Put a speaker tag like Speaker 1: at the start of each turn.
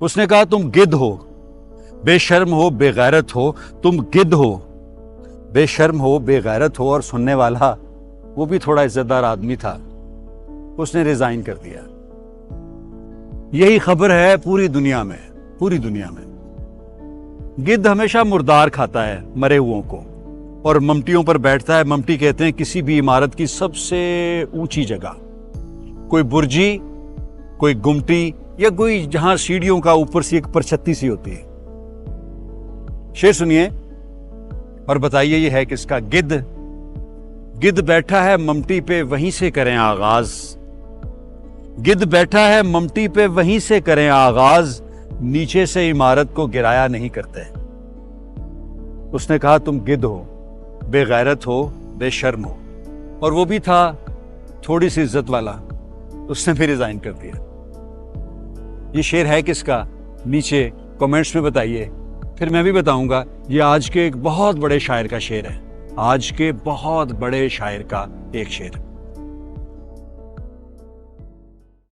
Speaker 1: उसने कहा तुम गिद्ध हो, बेशर्म हो, बेगैरत हो, तुम गिद्ध हो, बेशर्म हो, बेगैरत हो। और सुनने वाला वो भी थोड़ा इज्जतदार आदमी था, उसने रिजाइन कर दिया। यही खबर है पूरी दुनिया में, पूरी दुनिया में। गिद्ध हमेशा मुर्दार खाता है, मरे हुओं को, और ममटियों पर बैठता है। ममटी कहते हैं किसी भी इमारत की सबसे ऊंची जगह, कोई बुर्जी, कोई गुमटी, या कोई जहां सीढ़ियों का ऊपर से एक परछत्ती सी होती है। शेर सुनिए और बताइए ये है किसका? गिद्ध। गिद्ध बैठा है ममटी पे, वहीं से करें आगाज। गिद्ध बैठा है ममटी पे, वहीं से करें आगाज, नीचे से इमारत को गिराया नहीं करते। उसने कहा तुम गिद्ध हो, बेगैरत हो, बेशर्म हो, और वो भी था थोड़ी सी इज्जत वाला, उसने भी रिजाइन कर दिया। ये शेर है किसका? नीचे कमेंट्स में बताइए, फिर मैं भी बताऊंगा। ये आज के एक बहुत बड़े शायर का शेर है, आज के बहुत बड़े शायर का एक शेर।